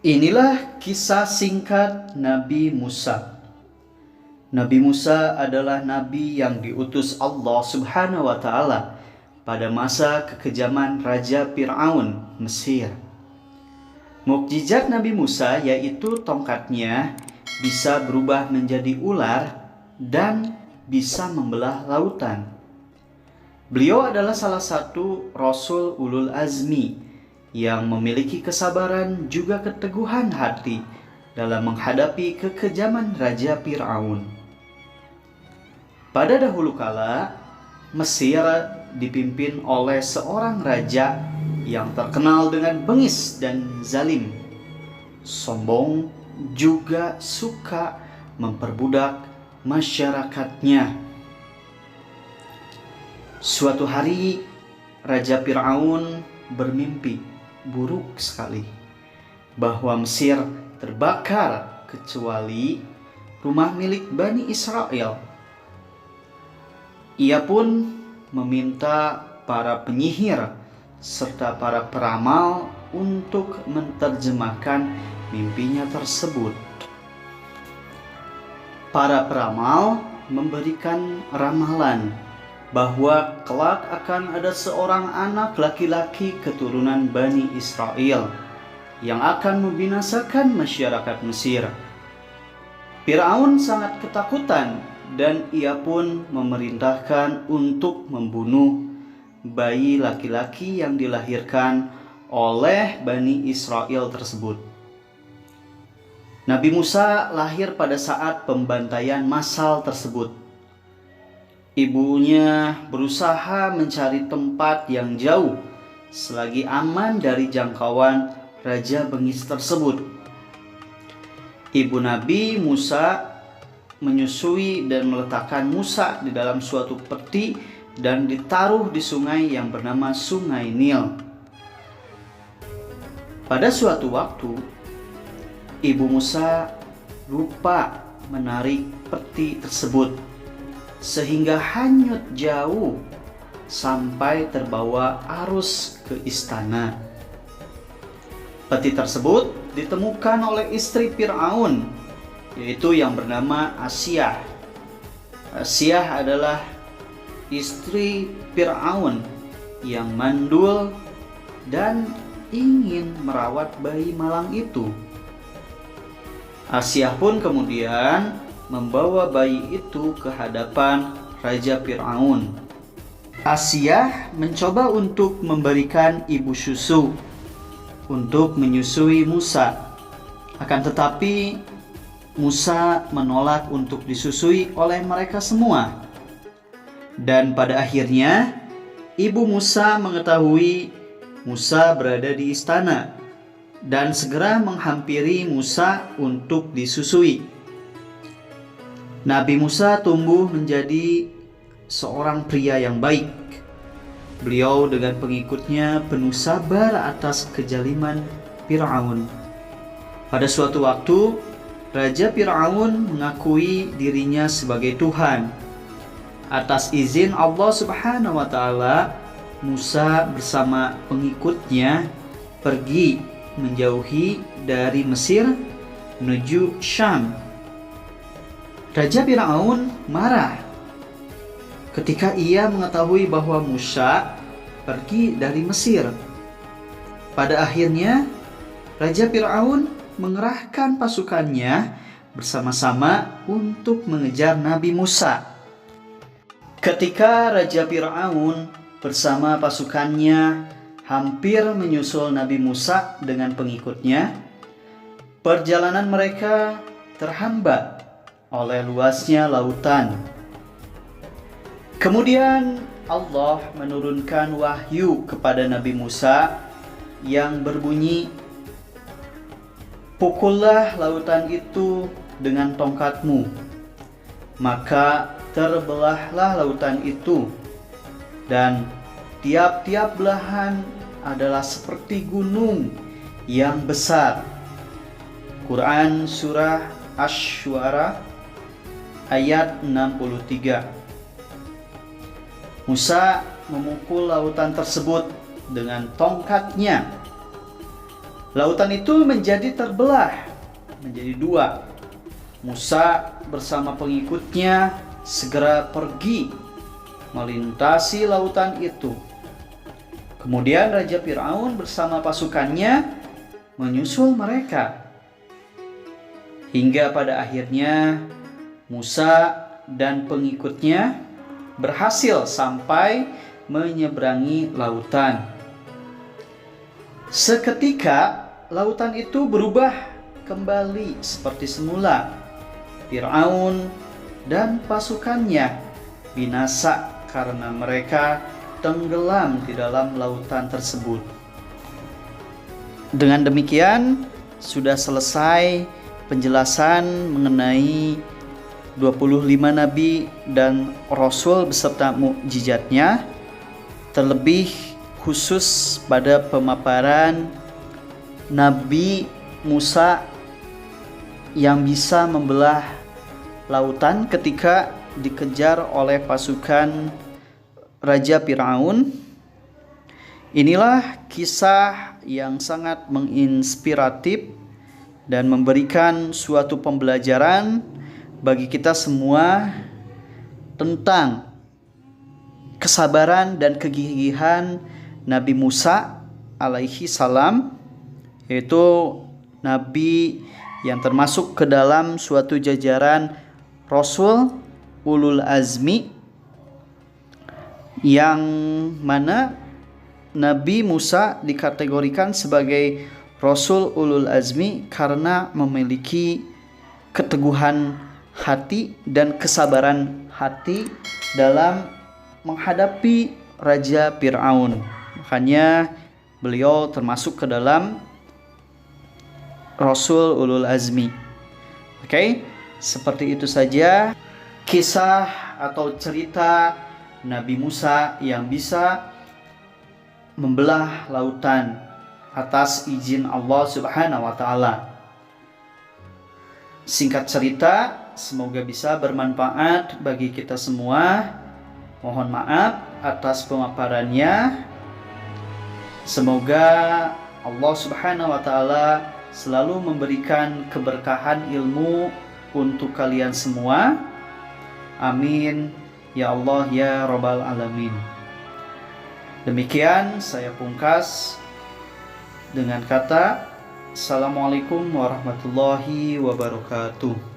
Inilah kisah singkat Nabi Musa. Nabi Musa adalah nabi yang diutus Allah Subhanahu wa taala pada masa kekejaman Raja Fir'aun Mesir. Mukjizat Nabi Musa yaitu tongkatnya bisa berubah menjadi ular dan bisa membelah lautan. Beliau adalah salah satu Rasul Ulul Azmi yang memiliki kesabaran juga keteguhan hati dalam menghadapi kekejaman Raja Fir'aun. Pada dahulu kala, Mesir dipimpin oleh seorang raja yang terkenal dengan bengis dan zalim, sombong, juga suka memperbudak masyarakatnya. Suatu hari, Raja Fir'aun bermimpi buruk sekali bahwa Mesir terbakar kecuali rumah milik Bani Israel. Ia pun meminta para penyihir serta para peramal untuk menerjemahkan mimpinya tersebut. Para peramal memberikan ramalan bahwa kelak akan ada seorang anak laki-laki keturunan Bani Israel yang akan membinasakan masyarakat Mesir. Fir'aun sangat ketakutan dan ia pun memerintahkan untuk membunuh bayi laki-laki yang dilahirkan oleh Bani Israel tersebut. Nabi Musa lahir pada saat pembantaian massal tersebut. Ibunya berusaha mencari tempat yang jauh selagi aman dari jangkauan raja bengis tersebut. Ibu Nabi Musa menyusui dan meletakkan Musa di dalam suatu peti dan ditaruh di sungai yang bernama Sungai Nil. Pada suatu waktu, ibu Musa lupa menarik peti tersebut sehingga hanyut jauh sampai terbawa arus ke istana. Peti tersebut ditemukan oleh istri Fir'aun, yaitu yang bernama Asyah. Asyah adalah istri Fir'aun yang mandul dan ingin merawat bayi malang itu. Asyah pun kemudian membawa bayi itu ke hadapan Raja Fir'aun. Asyah mencoba untuk memberikan ibu susu untuk menyusui Musa. Akan tetapi Musa menolak untuk disusui oleh mereka semua. Dan pada akhirnya ibu Musa mengetahui Musa berada di istana dan segera menghampiri Musa untuk disusui. Nabi Musa tumbuh menjadi seorang pria yang baik. Beliau dengan pengikutnya penuh sabar atas kezaliman Fir'aun. Pada suatu waktu, Raja Fir'aun mengakui dirinya sebagai Tuhan. Atas izin Allah Subhanahu wa taala, Musa bersama pengikutnya pergi menjauhi dari Mesir menuju Syam. Raja Fir'aun marah ketika ia mengetahui bahwa Musa pergi dari Mesir. Pada akhirnya, Raja Fir'aun mengerahkan pasukannya bersama-sama untuk mengejar Nabi Musa. Ketika Raja Fir'aun bersama pasukannya hampir menyusul Nabi Musa dengan pengikutnya, perjalanan mereka terhambat oleh luasnya lautan. Kemudian Allah menurunkan wahyu kepada Nabi Musa yang berbunyi, "Pukullah lautan itu dengan tongkatmu." Maka terbelahlah lautan itu, dan tiap-tiap belahan adalah seperti gunung yang besar. Quran Surah Asy-Syu'ara ayat 63. Musa memukul lautan tersebut dengan tongkatnya. Lautan itu menjadi terbelah menjadi dua. Musa bersama pengikutnya segera pergi melintasi lautan itu. Kemudian Raja Fir'aun bersama pasukannya menyusul mereka. Hingga pada akhirnya Musa dan pengikutnya berhasil sampai menyeberangi lautan. Seketika lautan itu berubah kembali seperti semula. Fir'aun dan pasukannya binasa karena mereka tenggelam di dalam lautan tersebut. Dengan demikian sudah selesai penjelasan mengenai 25 nabi dan rasul beserta mukjizatnya, terlebih khusus pada pemaparan Nabi Musa yang bisa membelah lautan ketika dikejar oleh pasukan Raja Fir'aun. Inilah kisah yang sangat menginspiratif dan memberikan suatu pembelajaran bagi kita semua tentang kesabaran dan kegigihan Nabi Musa alaihi salam, yaitu nabi yang termasuk ke dalam suatu jajaran Rasul Ulul Azmi, yang mana Nabi Musa dikategorikan sebagai Rasul Ulul Azmi karena memiliki keteguhan hati dan kesabaran hati dalam menghadapi Raja Fir'aun. Makanya beliau termasuk ke dalam Rasul Ulul Azmi. Oke, seperti itu saja kisah atau cerita Nabi Musa yang bisa membelah lautan atas izin Allah Subhanahu wa taala. Singkat cerita, semoga bisa bermanfaat bagi kita semua. Mohon maaf atas pemaparannya. Semoga Allah Subhanahu wa taala selalu memberikan keberkahan ilmu untuk kalian semua. Amin ya Allah ya Rabbal alamin. Demikian saya pungkas dengan kata Assalamualaikum warahmatullahi wabarakatuh.